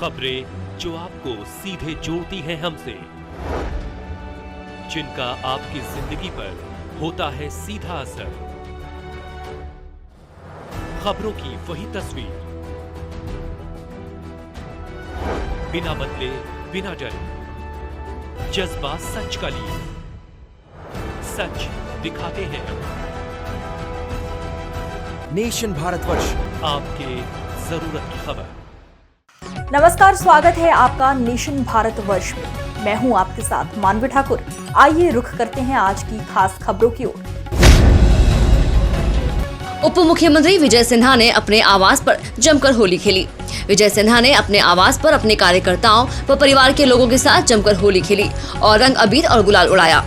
खबरें जो आपको सीधे जोड़ती हैं हमसे, जिनका आपकी जिंदगी पर होता है सीधा असर। खबरों की वही तस्वीर, बिना बदले बिना डरे, जज्बा सच का लिए, सच दिखाते हैं हम। नेशन भारतवर्ष, आपके जरूरत की खबर। नमस्कार, स्वागत है आपका नेशन भारतवर्ष में। मैं हूं आपके साथ मानवी ठाकुर। आइए रुख करते हैं आज की खास खबरों की ओर। उप मुख्यमंत्री विजय सिन्हा ने अपने आवास पर जमकर होली खेली। विजय सिन्हा ने अपने आवास पर अपने कार्यकर्ताओं व परिवार के लोगों के साथ जमकर होली खेली और रंग अबीर और गुलाल उड़ाया।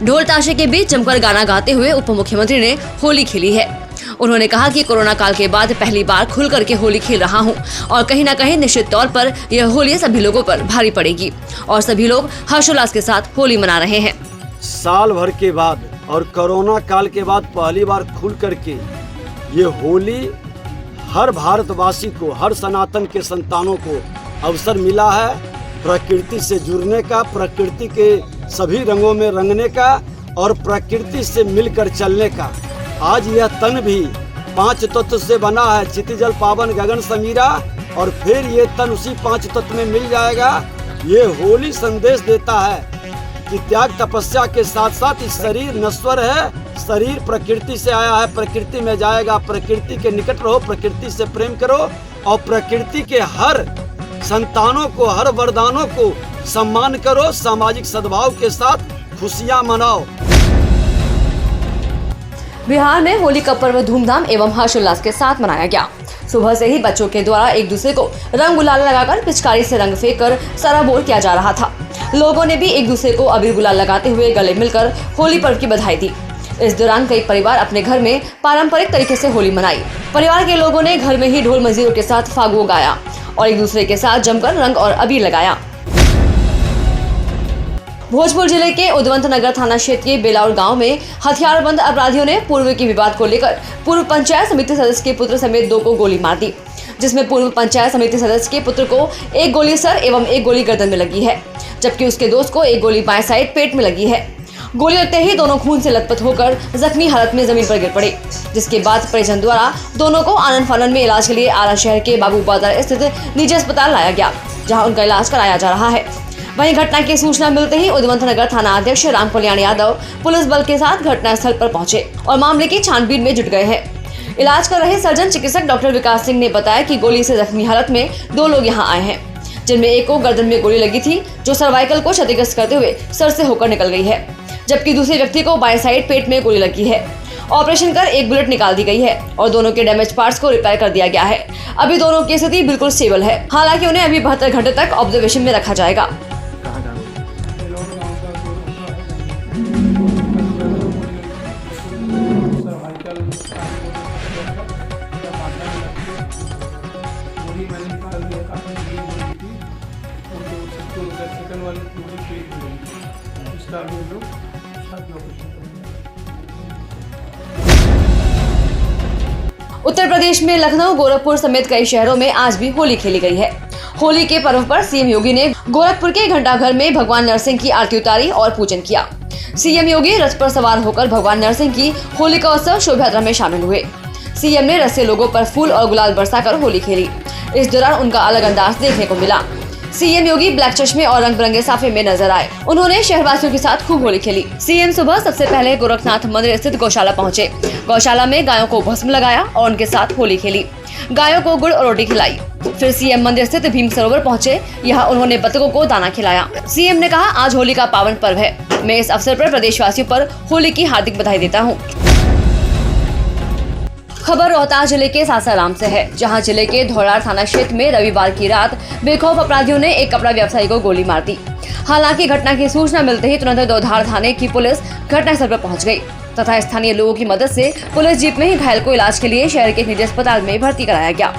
ढोल ताशे के बीच जमकर गाना गाते हुए उप मुख्यमंत्री ने होली खेली है। उन्होंने कहा कि कोरोना काल के बाद पहली बार खुल करके होली खेल रहा हूं और कहीं न कहीं निश्चित तौर पर यह होली सभी लोगों पर भारी पड़ेगी और सभी लोग हर्षोल्लास के साथ होली मना रहे हैं। साल भर के बाद और कोरोना काल के बाद पहली बार खुल करके ये होली हर भारतवासी को, हर सनातन के संतानों को अवसर मिला है प्रकृति से जुड़ने का, प्रकृति के सभी रंगों में रंगने का और प्रकृति से मिलकर चलने का। आज यह तन भी 5 तत्व से बना है, क्षिति जल पावन गगन समीरा, और फिर ये तन उसी 5 तत्व में मिल जाएगा। ये होली संदेश देता है कि त्याग तपस्या के साथ साथ इस शरीर नश्वर है, शरीर प्रकृति से आया है, प्रकृति में जाएगा। प्रकृति के निकट रहो, प्रकृति से प्रेम करो और प्रकृति के हर संतानों को, हर वरदानों को सम्मान करो। सामाजिक सद्भाव के साथ खुशियां मनाओ। बिहार में होली का पर्व धूमधाम एवं हर्षोल्लास के साथ मनाया गया। सुबह से ही बच्चों के द्वारा एक दूसरे को रंग गुलाल लगाकर पिचकारी से रंग फेंक कर सराबोर किया जा रहा था। लोगों ने भी एक दूसरे को अबीर गुलाल लगाते हुए गले मिलकर होली पर्व की बधाई दी। इस दौरान कई परिवार अपने घर में पारंपरिक तरीके से होली मनाई। परिवार के लोगों ने घर में ही ढोल मंजीरों के साथ फागुओ गाया और एक दूसरे के साथ जमकर रंग और अबीर लगाया। भोजपुर जिले के उदवंत नगर थाना क्षेत्र के बेलाउर गांव में हथियारबंद अपराधियों ने पूर्व के विवाद को लेकर पूर्व पंचायत समिति सदस्य के पुत्र समेत 2 को गोली मार दी, जिसमें पूर्व पंचायत समिति सदस्य के पुत्र को एक गोली सर एवं एक गोली गर्दन में लगी है, जबकि उसके दोस्त को एक गोली बाएं साइड पेट में लगी है। गोली लगते ही दोनों खून से लथपथ होकर जख्मी हालत में जमीन पर गिर पड़े, जिसके बाद परिजन द्वारा दोनों को आनन फानन में इलाज के लिए आरा शहर के बाबू बाजार स्थित निजी अस्पताल लाया गया, जहाँ उनका इलाज कराया जा रहा है। वहीं घटना की सूचना मिलते ही उदवंत नगर थाना अध्यक्ष राम कल्याण यादव पुलिस बल के साथ घटनास्थल पर पहुंचे और मामले की छानबीन में जुट गए हैं। इलाज कर रहे सर्जन चिकित्सक डॉक्टर विकास सिंह ने बताया कि गोली से जख्मी हालत में 2 लोग यहां आए हैं, जिनमें एक को गर्दन में गोली लगी थी, जो सर्वाइकल को क्षतिग्रस्त करते हुए सर से होकर निकल गई है, जबकि दूसरे व्यक्ति को बाएं साइड पेट में गोली लगी है। ऑपरेशन कर एक बुलेट निकाल दी गई है और दोनों के डैमेज पार्ट्स को रिपेयर कर दिया गया है। अभी दोनों की स्थिति बिल्कुल स्टेबल है, हालांकि उन्हें अभी 72 घंटे तक ऑब्जर्वेशन में रखा जाएगा। उत्तर प्रदेश में लखनऊ, गोरखपुर समेत कई शहरों में आज भी होली खेली गई है। होली के पर्व पर सीएम योगी ने गोरखपुर के घंटाघर में भगवान नरसिंह की आरती उतारी और पूजन किया। सीएम योगी रथ पर सवार होकर भगवान नरसिंह की होली का उत्सव शोभा यात्रा में शामिल हुए। सीएम ने रथ से लोगों पर फूल और गुलाल बरसाकर होली खेली। इस दौरान उनका अलग अंदाज देखने को मिला। सीएम योगी ब्लैक चश्मे और रंग बिरंगे साफे में नजर आए। उन्होंने शहरवासियों के साथ खूब होली खेली। सीएम सुबह सबसे पहले गोरखनाथ मंदिर स्थित गौशाला पहुंचे। गौशाला में गायों को भस्म लगाया और उनके साथ होली खेली। गायों को गुड़ और रोटी खिलाई। फिर सीएम मंदिर स्थित भीम सरोवर पहुंचे। यहाँ उन्होंने बतखों को दाना खिलाया। सीएम ने कहा, आज होली का पावन पर्व है। मैं इस अवसर पर प्रदेशवासियों पर होली की हार्दिक बधाई देता हूँ। खबर रोहतास जिले के सासाराम से है, जहां जिले के धौलार थाना क्षेत्र में रविवार की रात बेखौफ अपराधियों ने एक कपड़ा व्यवसायी को गोली मार दी। हालांकि घटना की सूचना मिलते ही तुरंत दौधार थाने की पुलिस घटनास्थल पर पहुंच गई तथा स्थानीय लोगों की मदद से पुलिस जीप में ही घायल को इलाज के लिए शहर के निजी अस्पताल में भर्ती कराया गया।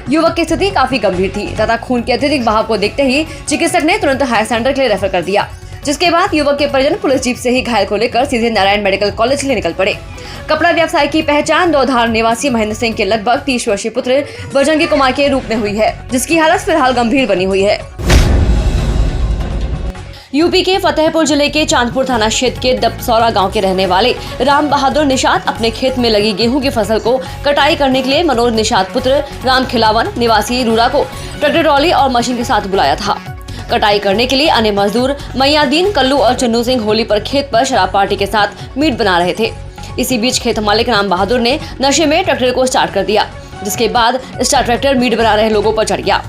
युवक की स्थिति काफी गंभीर थी तथा खून के अत्यधिक बहाव को देखते ही चिकित्सक ने तुरंत हायर सेंटर के लिए रेफर कर दिया, जिसके बाद युवक के परिजन पुलिस जीप से ही घायल को लेकर सीधे नारायण मेडिकल कॉलेज के लिए निकल पड़े। कपड़ा व्यवसाय की पहचान दौधार निवासी महेंद्र सिंह के लगभग 30 वर्षीय पुत्र बजरंगी कुमार के रूप में हुई है, जिसकी हालत फिलहाल गंभीर बनी हुई है। यूपी के फतेहपुर जिले के चांदपुर थाना क्षेत्र के दपसौरा गांव के रहने वाले राम बहादुर निषाद अपने खेत में लगी गेहूं की फसल को कटाई करने के लिए मनोज निषाद पुत्र राम खिलावन निवासी रूरा को ट्रैक्टर ट्रॉली और मशीन के साथ बुलाया था। कटाई करने के लिए अन्य मजदूर मैयादीन, कल्लू और चन्नू सिंह होली पर खेत पर शराब पार्टी के साथ मीट बना रहे थे। इसी बीच खेत मालिक राम बहादुर ने नशे में ट्रैक्टर को स्टार्ट कर दिया, जिसके बाद स्टार्ट ट्रैक्टर मीट बना रहे लोगों पर चढ़ गया।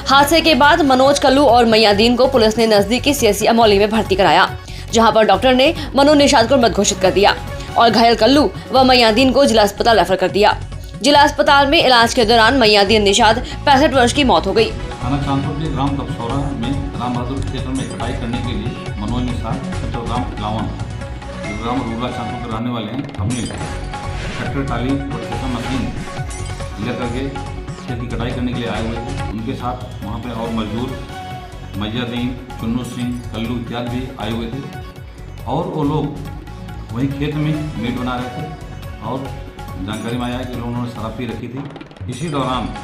हादसे के बाद मनोज, कल्लू और मैयादीन को पुलिस ने नजदीकी सीएससी अमौली में भर्ती कराया, जहां पर डॉक्टर ने मनोज निषाद को मृत घोषित कर दिया और घायल कल्लू व मैयादीन को जिला अस्पताल रेफर कर दिया। जिला अस्पताल में इलाज के दौरान मैयादीन निषाद 65 वर्ष की मौत हो गई। थाना चांदपुर के ग्राम दपसौरा में राम बहादुर क्षेत्र में कटाई करने के लिए मनोज निषाद और राम खिलावन जो ग्राम रूरा चांदपुर के रहने वाले हैं, हमने ट्रैक्टर ट्राली और छोटा मशीन लेकर के खेत की कटाई करने के लिए आए हुए थे। उनके साथ वहाँ पे और मजदूर मैयादीन, चुन्नू सिंह, कल्लू इत्यादि भी आए हुए थे और वो लोग वही खेत में मीट बना रहे थे और जानकारी में आया कि उन्होंने शराब पी रखी थी। इसी दौरान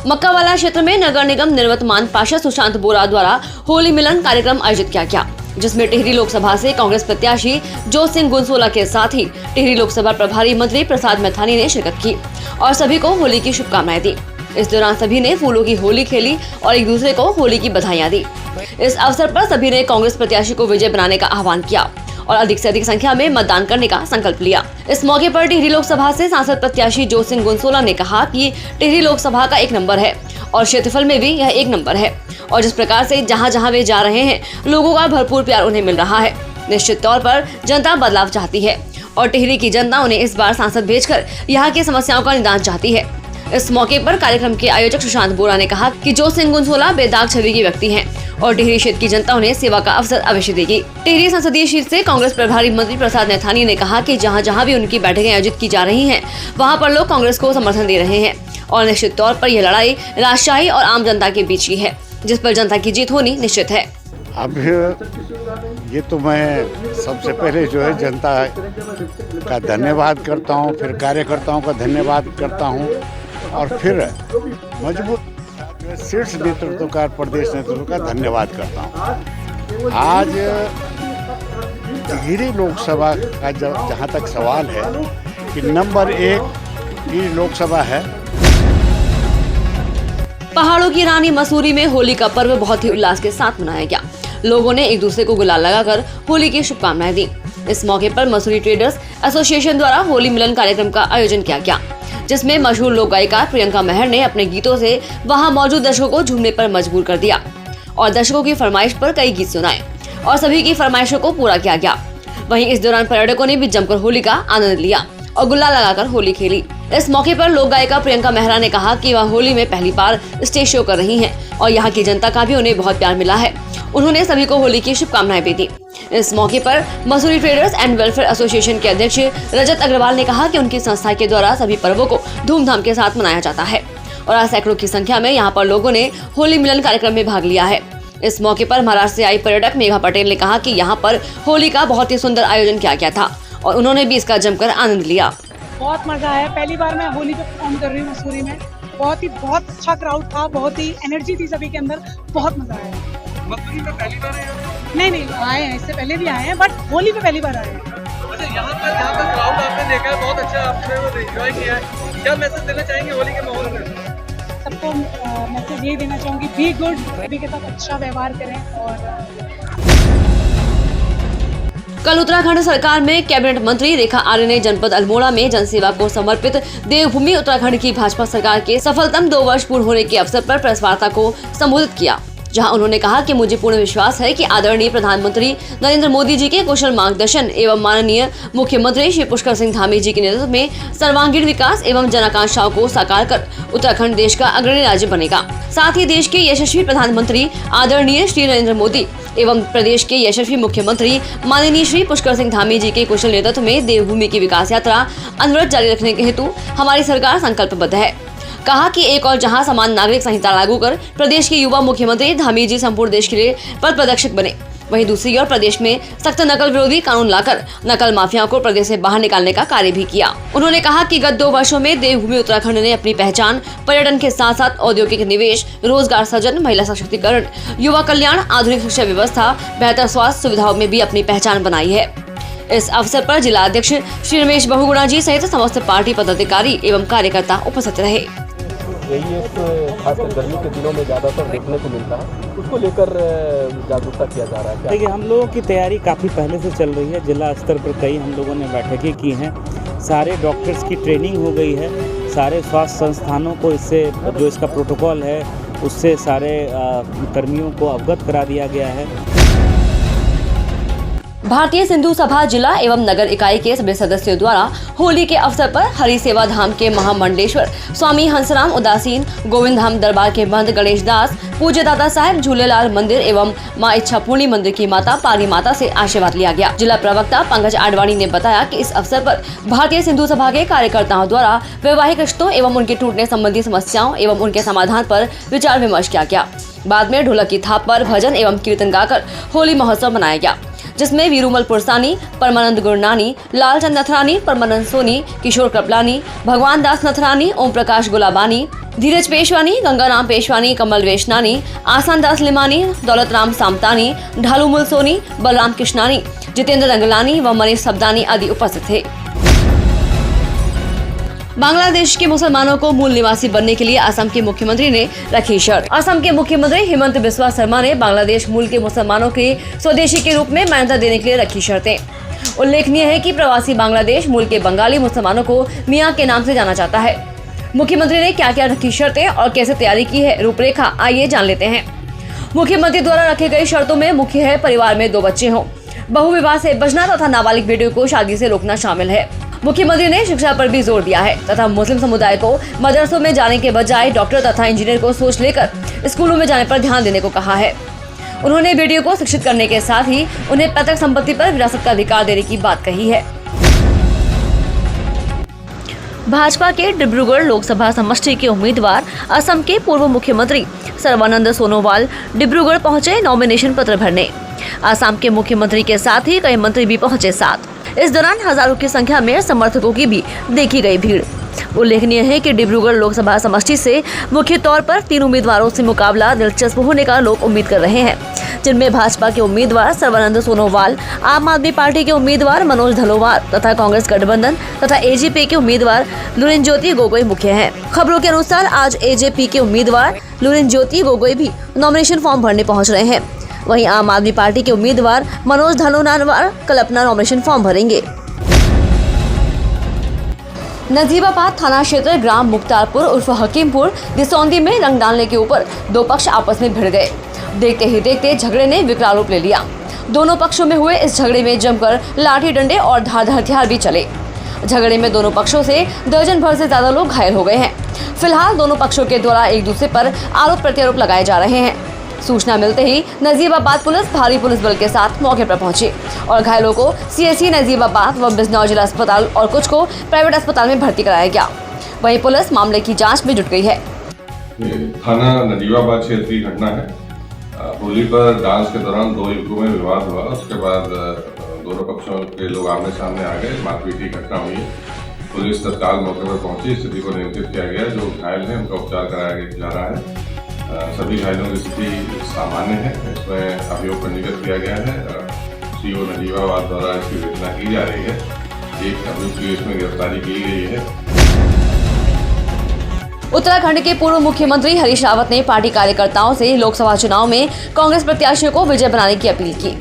मक्कावाला क्षेत्र में नगर निगम निर्वतमान पार्षद सुशांत बोरा द्वारा होली मिलन कार्यक्रम आयोजित किया गया, जिसमें टिहरी लोकसभा से कांग्रेस प्रत्याशी जोत सिंह गुनसोला के साथ ही टिहरी लोकसभा प्रभारी मंत्री प्रसाद मैथानी ने शिरकत की और सभी को होली की शुभकामनाएं दी। इस दौरान सभी ने फूलों की होली खेली और एक दूसरे को होली की बधाइयां दी। इस अवसर पर सभी ने कांग्रेस प्रत्याशी को विजय बनाने का आह्वान किया और अधिक से अधिक संख्या में मतदान करने का संकल्प लिया। इस मौके पर टिहरी लोकसभा से सांसद प्रत्याशी जोत सिंह गुनसोला ने कहा कि टिहरी लोकसभा का 1 नंबर है और क्षेत्रफल में भी यह 1 नंबर है और जिस प्रकार से जहां जहां वे जा रहे हैं लोगों का भरपूर प्यार उन्हें मिल रहा है। निश्चित तौर पर जनता बदलाव चाहती है और टिहरी की जनता उन्हें इस बार सांसद भेजकर यहाँ की समस्याओं का निदान चाहती है। इस मौके पर कार्यक्रम के आयोजक सुशांत बोरा ने कहा कि जोत सिंह गुनसोला बेदाग छवि के व्यक्ति हैं और टिहरी क्षेत्र की जनता उन्हें सेवा का अवसर अवश्य देगी। टिहरी संसदीय सीट से कांग्रेस प्रभारी मंत्री प्रसाद मैथानी ने कहा कि जहां जहां भी उनकी बैठकें आयोजित की जा रही हैं, वहां पर लोग कांग्रेस को समर्थन दे रहे हैं और निश्चित तौर पर यह लड़ाई राजशाही और आम जनता के बीच की है, जिस पर जनता की जीत होनी निश्चित है। अब ये तो मैं सबसे पहले जो है जनता का धन्यवाद करता हूँ, फिर कार्यकर्ताओं का धन्यवाद करता हूँ और फिर मजबूत शीर्ष नेतृत्व का, प्रदेश नेतृत्व का धन्यवाद करता हूँ। आज टिहरी लोकसभा का जहाँ तक सवाल है कि नंबर 1 टिहरी लोकसभा है। पहाड़ों की रानी मसूरी में होली का पर्व बहुत ही उल्लास के साथ मनाया गया। लोगों ने एक दूसरे को गुलाल लगाकर होली की शुभकामनाएं दी। इस मौके पर मसूरी ट्रेडर्स एसोसिएशन द्वारा होली मिलन कार्यक्रम का आयोजन किया गया, जिसमें मशहूर लोक गायिका प्रियंका महर ने अपने गीतों से वहां मौजूद दर्शकों को झूमने पर मजबूर कर दिया और दर्शकों की फरमाइश पर कई गीत सुनाए और सभी की फरमाइशों को पूरा किया गया। वहीं इस दौरान पर्यटकों ने भी जमकर होली का आनंद लिया और गुलाल लगाकर होली खेली। इस मौके पर लोक गायिका प्रियंका मेहरा ने कहा कि वह होली में पहली बार स्टेज शो कर रही हैं और यहाँ की जनता का भी उन्हें बहुत प्यार मिला है। उन्होंने सभी को होली की शुभकामनाएं भी दी। इस मौके पर Mussoorie traders and welfare association के अध्यक्ष रजत अग्रवाल ने कहा कि उनकी संस्था के द्वारा सभी पर्वों को धूमधाम के साथ मनाया जाता है और आज सैकड़ों की संख्या में यहाँ पर लोगों ने होली मिलन कार्यक्रम में भाग लिया है। इस मौके पर महाराष्ट्र से आई पर्यटक मेघा पटेल ने कहा कि यहाँ पर होली का बहुत ही सुंदर आयोजन किया गया था और उन्होंने भी इसका जमकर आनंद लिया। बहुत मजा आया। पहली बार मैं होली पे परफॉर्म कर रही हूँ मसूरी में। बहुत अच्छा क्राउड था, बहुत ही एनर्जी थी सभी के अंदर, बहुत मजा आया। मसूरी में पहली बार आए हो? नहीं आए हैं, इससे पहले भी आए हैं, बट होली पे पहली बार आए हैं। अच्छा, यहाँ पर क्राउड आपने देखा है, बहुत अच्छा आपने एंजॉय किया है, क्या मैसेज देना चाहेंगे होली के माहौल में? सबको मैसेज यही देना चाहूँगी, बी गुड, सभी के साथ अच्छा व्यवहार करें। और कल उत्तराखंड सरकार में कैबिनेट मंत्री रेखा आर्य ने जनपद अल्मोड़ा में जनसेवा को समर्पित देवभूमि उत्तराखंड की भाजपा सरकार के सफलतम 2 वर्ष पूर्ण होने के अवसर पर प्रेस वार्ता को संबोधित किया, जहां उन्होंने कहा कि मुझे पूर्ण विश्वास है कि आदरणीय प्रधानमंत्री नरेंद्र मोदी जी के कुशल मार्गदर्शन एवं माननीय मुख्यमंत्री श्री पुष्कर सिंह धामी जी के नेतृत्व में सर्वांगीण विकास एवं जनाकांक्षाओं को साकार कर उत्तराखंड देश का अग्रणी राज्य बनेगा। साथ ही देश के यशस्वी प्रधानमंत्री आदरणीय श्री नरेंद्र मोदी एवं प्रदेश के यशस्वी मुख्यमंत्री माननीय श्री पुष्कर सिंह धामी जी के कुशल नेतृत्व में देवभूमि की विकास यात्रा अनवरत जारी रखने के हेतु हमारी सरकार संकल्पबद्ध है। कहा कि एक और जहां समान नागरिक संहिता लागू कर प्रदेश के युवा मुख्यमंत्री धामी जी संपूर्ण देश के लिए पथ प्रदर्शक बने, वहीं दूसरी ओर प्रदेश में सख्त नकल विरोधी कानून लाकर नकल माफिया को प्रदेश से बाहर निकालने का कार्य भी किया। उन्होंने कहा कि गत 2 वर्षों में देवभूमि उत्तराखंड ने अपनी पहचान पर्यटन के साथ साथ औद्योगिक निवेश, रोजगार सृजन, महिला सशक्तिकरण, युवा कल्याण, आधुनिक शिक्षा व्यवस्था, बेहतर स्वास्थ्य सुविधाओं में भी अपनी पहचान बनाई है। इस अवसर पर जिला अध्यक्ष श्री रमेश बहुगुणा जी सहित समस्त पार्टी पदाधिकारी एवं कार्यकर्ता उपस्थित रहे। यही एक खासकर गर्मी के दिनों में ज़्यादातर देखने को मिलता है, उसको लेकर जागरूकता किया जा रहा है। देखिए, हम लोगों की तैयारी काफ़ी पहले से चल रही है। जिला स्तर पर कई हम लोगों ने बैठकें की हैं, सारे डॉक्टर्स की ट्रेनिंग हो गई है, सारे स्वास्थ्य संस्थानों को इससे जो इसका प्रोटोकॉल है उससे सारे कर्मियों को अवगत करा दिया गया है। भारतीय सिंधु सभा जिला एवं नगर इकाई के सभी सदस्यों द्वारा होली के अवसर पर हरि सेवा धाम के महामंडलेश्वर स्वामी हंसराम उदासीन, गोविंद धाम दरबार के महंत गणेश दास, पूज्य दादा साहेब झूलेलाल मंदिर एवं मां इच्छापूर्णी मंदिर की माता पारी माता से आशीर्वाद लिया गया। जिला प्रवक्ता पंकज आडवाणी ने बताया कि इस अवसर पर भारतीय सिंधु सभा के कार्यकर्ताओं द्वारा वैवाहिक रिश्तों एवं उनके टूटने संबंधी समस्याओं एवं उनके समाधान पर विचार विमर्श किया गया। बाद में ढोलक की थाप पर भजन एवं कीर्तन गाकर होली महोत्सव मनाया गया, जिसमें वीरूमल पुरसानी, परमानंद गुरनानी, लालचंद नथरानी, परमानंद सोनी, किशोर कृपलानी, भगवान दास नथरानी, ओम प्रकाश गुलाबानी, धीरज पेशवानी, गंगाराम पेशवानी, कमल वेशनानी, आसान दास लिमानी, दौलत राम सामतानी, ढालू मुलसोनी, बलराम कृष्णानी, जितेंद्र रंगलानी व मनीष सबदानी आदि उपस्थित थे। बांग्लादेश के मुसलमानों को मूल निवासी बनने के लिए असम के मुख्यमंत्री ने रखी शर्त। असम के मुख्यमंत्री हिमंत बिस्वा शर्मा ने बांग्लादेश मूल के मुसलमानों के स्वदेशी के रूप में मान्यता देने के लिए रखी शर्तें। उल्लेखनीय है कि प्रवासी बांग्लादेश मूल के बंगाली मुसलमानों को मियां के नाम से जाना जाता है। मुख्यमंत्री ने क्या क्या रखी शर्तें और कैसे तैयारी की है, रूपरेखा आइए जान लेते हैं। मुख्यमंत्री द्वारा रखे गई शर्तों में मुख्य है परिवार में 2 बच्चे हों, बहुविवाह से बचना तथा नाबालिग बेटियों को शादी से रोकना शामिल है। मुख्यमंत्री ने शिक्षा पर भी जोर दिया है तथा मुस्लिम समुदाय को मदरसों में जाने के बजाय डॉक्टर तथा इंजीनियर को सोच लेकर स्कूलों में जाने पर ध्यान देने को कहा है। उन्होंने बेटियों को शिक्षित करने के साथ ही उन्हें पैतृक संपत्ति पर विरासत का अधिकार देने की बात कही है। भाजपा के डिब्रूगढ़ लोकसभा समष्टि के उम्मीदवार असम के पूर्व मुख्यमंत्री सर्बानंद सोनोवाल डिब्रूगढ़ पहुंचे नॉमिनेशन पत्र भरने। असम के मुख्यमंत्री के साथ ही कई मंत्री भी पहुंचे साथ। इस दौरान हजारों की संख्या में समर्थकों की भी देखी गई भीड़। उल्लेखनीय है कि डिब्रूगढ़ लोकसभा समष्टि से मुख्य तौर पर 3 उम्मीदवारों से मुकाबला दिलचस्प होने का लोग उम्मीद कर रहे हैं, जिनमें भाजपा के उम्मीदवार सर्बानंद सोनोवाल, आम आदमी पार्टी के उम्मीदवार मनोज धलोवार तथा कांग्रेस गठबंधन तथा एजेपी के उम्मीदवार लुरिनज्योति गोगोई मुख्य हैं। खबरों के अनुसार आज एजेपी के उम्मीदवार लुरिनज्योति गोगोई भी नॉमिनेशन फॉर्म भरने पहुंच रहे हैं। वहीं आम आदमी पार्टी के उम्मीदवार मनोज धलोनारवार कल अपना नॉमिनेशन फॉर्म भरेंगे। नजीबाबाद थाना क्षेत्र ग्राम मुख्तारपुर उर्फ हकीमपुर दिसौंदी में रंग डालने के ऊपर 2 पक्ष आपस में भिड़ गए। देखते ही देखते झगड़े ने विकराल रूप ले लिया। दोनों पक्षों में हुए इस झगड़े में जमकर लाठी डंडे और धारदार हथियार भी चले। झगड़े में दोनों पक्षों से दर्जन भर से ज्यादा लोग घायल हो गए हैं। फिलहाल दोनों पक्षों के द्वारा एक दूसरे पर आरोप प्रत्यारोप लगाए जा रहे हैं। सूचना मिलते ही नजीबाबाद पुलिस भारी पुलिस बल के साथ मौके पर पहुंची और घायलों को सीएससी नजीबाबाद व बिजनौर जिला अस्पताल और कुछ को प्राइवेट अस्पताल में भर्ती कराया गया। वहीं पुलिस मामले की जांच में जुट गई है। थाना नजीबाबाद क्षेत्र की घटना है। होली पर डांस के दौरान 2 युवकों में विवाद हुआ। उसके बाद दोनों पक्षों के लोग आमने सामने आ गए, मारपीट की घटना हुई है। पुलिस तत्काल मौके पर पहुंची, स्थिति को नियंत्रित किया गया। जो घायल हैं उनका उपचार कराया जा रहा है। सभी घायलों की स्थिति सामान्य है। इसमें अभियोग पंजीकृत किया गया है। सीओ नजीबाबाद द्वारा इसकी विवेचना की जा रही है। एक अभियुक्त की इसमें गिरफ्तारी की गई है। उत्तराखंड के पूर्व मुख्यमंत्री हरीश रावत ने पार्टी कार्यकर्ताओं से लोकसभा चुनाव में कांग्रेस प्रत्याशियों को विजय बनाने की अपील की।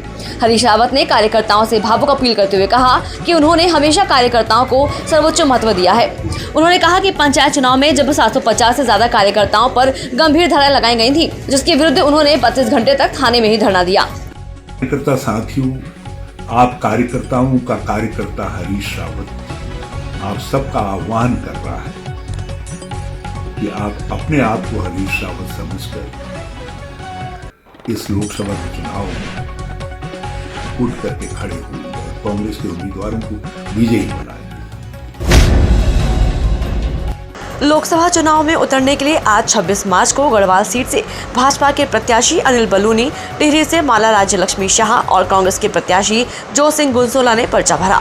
हरीश रावत ने कार्यकर्ताओं से भावुक अपील करते हुए कहा कि उन्होंने हमेशा कार्यकर्ताओं को सर्वोच्च महत्व दिया है। उन्होंने कहा कि पंचायत चुनाव में जब 750 से ज्यादा कार्यकर्ताओं पर गंभीर धाराएं लगाई गई थी, जिसके विरुद्ध उन्होंने 32 घंटे तक थाने में ही धरना दिया। कार्यकर्ता साथियों, आप कार्यकर्ताओं का कार्यकर्ता हरीश रावत आप सबका आह्वान कर रहा है कि आप अपने आप को हरीश रावत समझकर इस लोकसभा के चुनाव में उठ करके खड़े हुए और कांग्रेस के उम्मीदवारों को विजयी बनाए। लोकसभा चुनाव में उतरने के लिए आज 26 मार्च को गढ़वाल सीट से भाजपा के प्रत्याशी अनिल बलूनी, टिहरी से माला राज्य लक्ष्मी शाह और कांग्रेस के प्रत्याशी जो सिंह गुंसोला ने पर्चा भरा।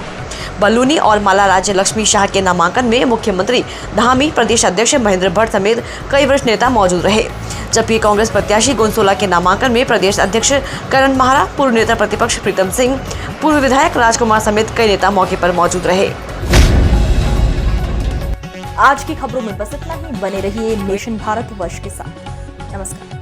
बलूनी और माला राज्य लक्ष्मी शाह के नामांकन में मुख्यमंत्री धामी, प्रदेश अध्यक्ष महेंद्र भट्ट समेत कई वरिष्ठ नेता मौजूद रहे, जबकि कांग्रेस प्रत्याशी गुंसोला के नामांकन में प्रदेश अध्यक्ष करण महारा, पूर्व नेता प्रतिपक्ष प्रीतम सिंह, पूर्व विधायक राजकुमार समेत कई नेता मौके पर मौजूद रहे। आज की खबरों में बस इतना ही। बने रहिए नेशन भारत वर्ष के साथ। नमस्कार।